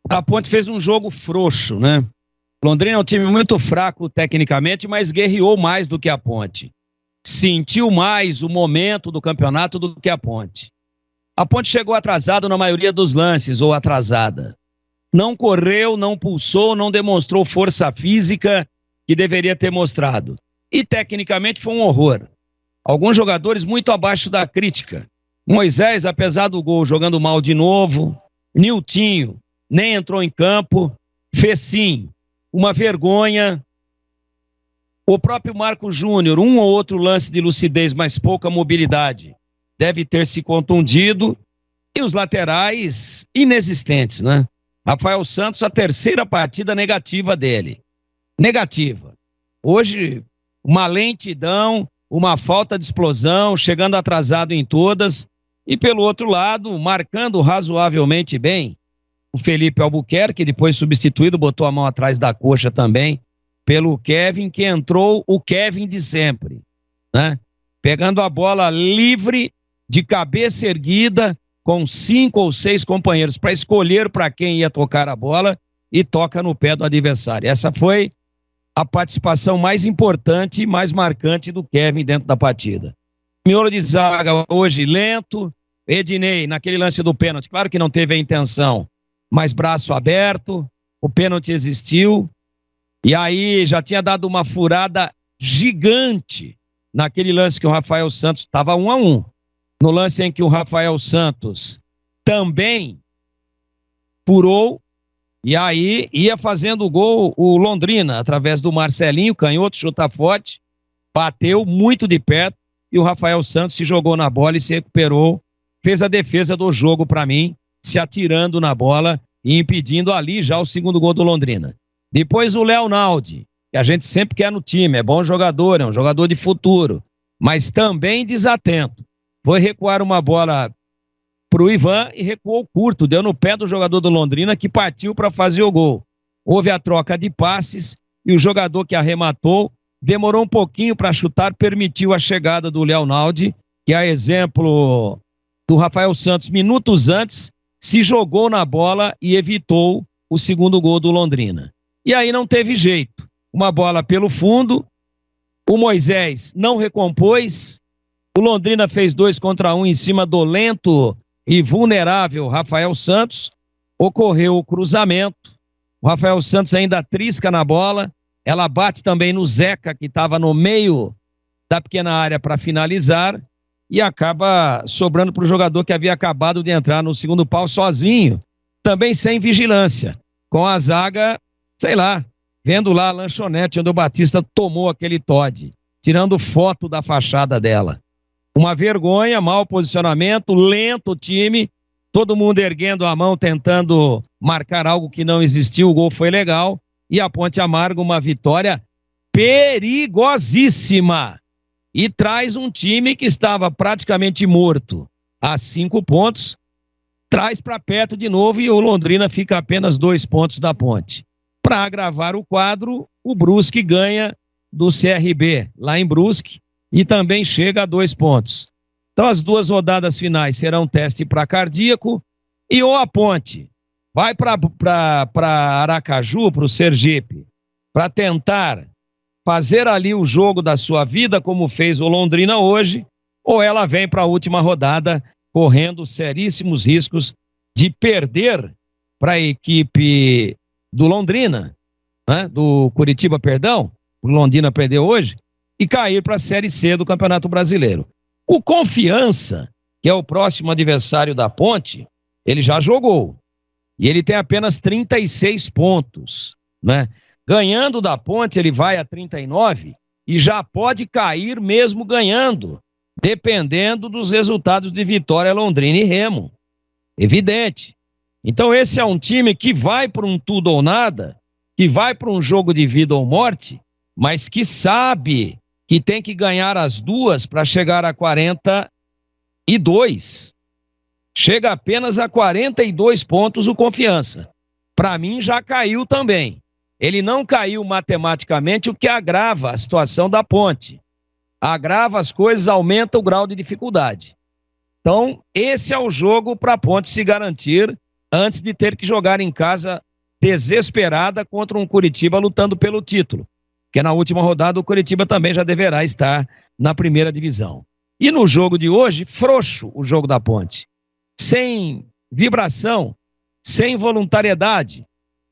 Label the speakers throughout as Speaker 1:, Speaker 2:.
Speaker 1: A Ponte fez um jogo frouxo, né? Londrina é um time muito fraco tecnicamente, mas guerreou mais do que a Ponte. Sentiu mais o momento do campeonato do que a Ponte. A Ponte chegou atrasado na maioria dos lances, ou atrasada. Não correu, não pulsou, não demonstrou força física que deveria ter mostrado. E tecnicamente foi um horror. Alguns jogadores muito abaixo da crítica. Moisés, apesar do gol, jogando mal de novo. Niltinho nem entrou em campo. Fez sim uma vergonha. O próprio Marco Júnior, um ou outro lance de lucidez, mas pouca mobilidade, deve ter se contundido. E os laterais inexistentes, né? Rafael Santos, a terceira partida negativa dele. Negativa. Hoje, uma lentidão, uma falta de explosão, chegando atrasado em todas. E pelo outro lado, marcando razoavelmente bem, o Felipe Albuquerque, depois substituído, botou a mão atrás da coxa também, pelo Kevin, que entrou o Kevin de sempre, né? Pegando a bola livre, de cabeça erguida, com 5 ou 6 companheiros para escolher para quem ia tocar a bola e toca no pé do adversário. Essa foi a participação mais importante e mais marcante do Kevin dentro da partida. Miolo de zaga hoje lento, Ednei naquele lance do pênalti, claro que não teve a intenção, mas braço aberto, o pênalti existiu, e aí já tinha dado uma furada gigante naquele lance que o Rafael Santos estava 1-1. No lance em que o Rafael Santos também furou, e aí ia fazendo o gol o Londrina, através do Marcelinho, canhoto, chuta forte, bateu muito de perto, e o Rafael Santos se jogou na bola e se recuperou, fez a defesa do jogo para mim, se atirando na bola e impedindo ali já o segundo gol do Londrina. Depois o Leonaldi, que a gente sempre quer no time, é bom jogador, é um jogador de futuro, mas também desatento. Foi recuar uma bola pro Ivan e recuou curto, deu no pé do jogador do Londrina que partiu para fazer o gol. Houve a troca de passes e o jogador que arrematou demorou um pouquinho para chutar, permitiu a chegada do Leonaldi, que a exemplo do Rafael Santos, minutos antes, se jogou na bola e evitou o segundo gol do Londrina. E aí não teve jeito. Uma bola pelo fundo, o Moisés não recompôs, o Londrina fez 2 contra 1 em cima do lento e vulnerável Rafael Santos, ocorreu o cruzamento, o Rafael Santos ainda trisca na bola, ela bate também no Zeca, que estava no meio da pequena área para finalizar, e acaba sobrando para o jogador que havia acabado de entrar no segundo pau sozinho, também sem vigilância, com a zaga, sei lá, vendo lá a lanchonete onde o Batista tomou aquele Todd, tirando foto da fachada dela. Uma vergonha, mau posicionamento, lento o time, todo mundo erguendo a mão, tentando marcar algo que não existiu, o gol foi legal, e a Ponte amarga uma vitória perigosíssima. E traz um time que estava praticamente morto a 5 pontos, traz para perto de novo e o Londrina fica a apenas 2 pontos da Ponte. Para agravar o quadro, o Brusque ganha do CRB lá em Brusque e também chega a 2 pontos. Então as 2 rodadas finais serão teste para cardíaco e ou a Ponte vai para Aracaju, para o Sergipe, para tentar fazer ali o jogo da sua vida, como fez o Londrina hoje, ou ela vem para a última rodada correndo seríssimos riscos de perder para a equipe do Londrina, né? Do Curitiba, perdão, o Londrina perdeu hoje, e cair para a Série C do Campeonato Brasileiro. O Confiança, que é o próximo adversário da Ponte, ele já jogou, e ele tem apenas 36 pontos, né? Ganhando da Ponte, ele vai a 39 e já pode cair mesmo ganhando, dependendo dos resultados de Vitória, Londrina e Remo. Evidente. Então esse é um time que vai para um tudo ou nada, que vai para um jogo de vida ou morte, mas que sabe que tem que ganhar as 2 para chegar a 42. Chega apenas a 42 pontos o Confiança. Para mim já caiu também. Ele não caiu matematicamente, o que agrava a situação da Ponte. Agrava as coisas, aumenta o grau de dificuldade. Então, esse é o jogo para a Ponte se garantir antes de ter que jogar em casa desesperada contra um Coritiba lutando pelo título, porque na última rodada o Coritiba também já deverá estar na primeira divisão. E no jogo de hoje, frouxo o jogo da Ponte, sem vibração, sem voluntariedade,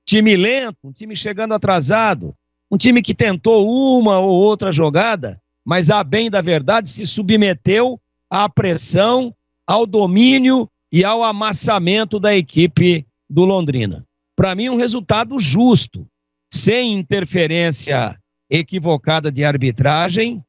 Speaker 1: time lento, um time chegando atrasado, um time que tentou uma ou outra jogada, mas a bem da verdade se submeteu à pressão, ao domínio e ao amassamento da equipe do Londrina. Para mim, um resultado justo, sem interferência equivocada de arbitragem.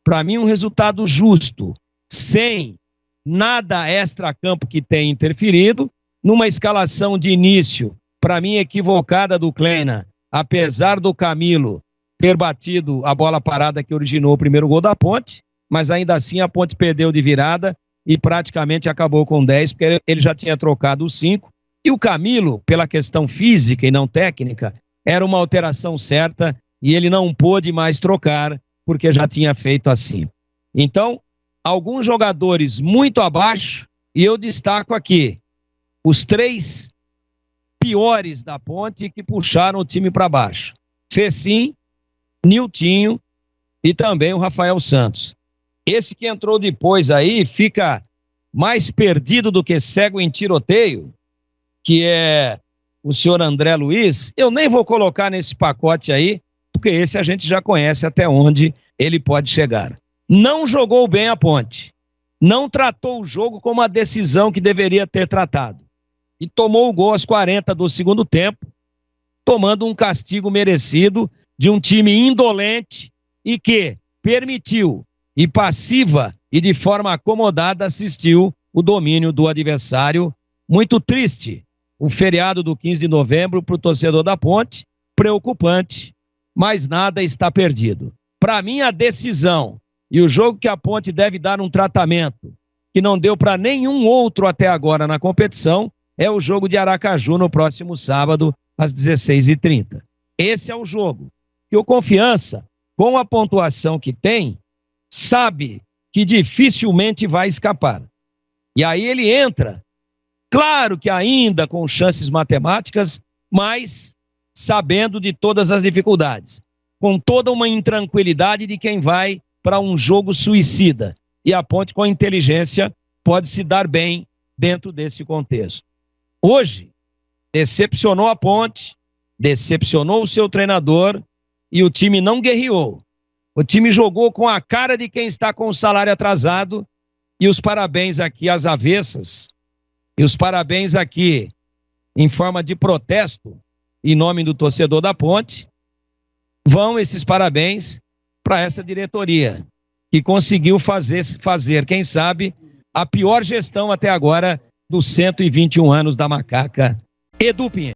Speaker 1: Para mim, um resultado justo, sem nada extra-campo que tenha interferido, numa escalação de início, para mim, equivocada do Kleina, apesar do Camilo ter batido a bola parada que originou o primeiro gol da Ponte, mas ainda assim a Ponte perdeu de virada e praticamente acabou com 10, porque ele já tinha trocado os 5. E o Camilo, pela questão física e não técnica, era uma alteração certa e ele não pôde mais trocar porque já tinha feito assim. Então, alguns jogadores muito abaixo, e eu destaco aqui os 3 piores da Ponte que puxaram o time para baixo. Fecim, Niltinho e também o Rafael Santos. Esse que entrou depois aí fica mais perdido do que cego em tiroteio, que é o senhor André Luiz. Eu nem vou colocar nesse pacote aí, porque esse a gente já conhece até onde ele pode chegar. Não jogou bem a Ponte, não tratou o jogo como a decisão que deveria ter tratado, e tomou o gol aos 40 do segundo tempo, tomando um castigo merecido de um time indolente e que permitiu, e passiva e de forma acomodada, assistiu o domínio do adversário. Muito triste o feriado do 15 de novembro para o torcedor da Ponte, preocupante, mas nada está perdido. Para mim, a decisão e o jogo que a Ponte deve dar um tratamento que não deu para nenhum outro até agora na competição é o jogo de Aracaju no próximo sábado, às 16h30. Esse é o jogo que o Confiança, com a pontuação que tem, sabe que dificilmente vai escapar. E aí ele entra, claro que ainda com chances matemáticas, mas sabendo de todas as dificuldades, com toda uma intranquilidade de quem vai para um jogo suicida. E a Ponte, com inteligência, pode se dar bem dentro desse contexto. Hoje, decepcionou a Ponte, decepcionou o seu treinador e o time não guerreou. O time jogou com a cara de quem está com o salário atrasado, e os parabéns aqui às avessas, e os parabéns aqui em forma de protesto, em nome do torcedor da Ponte, vão esses parabéns para essa diretoria, que conseguiu fazer, quem sabe, a pior gestão até agora dos 121 anos da Macaca. Edu Pinheiro.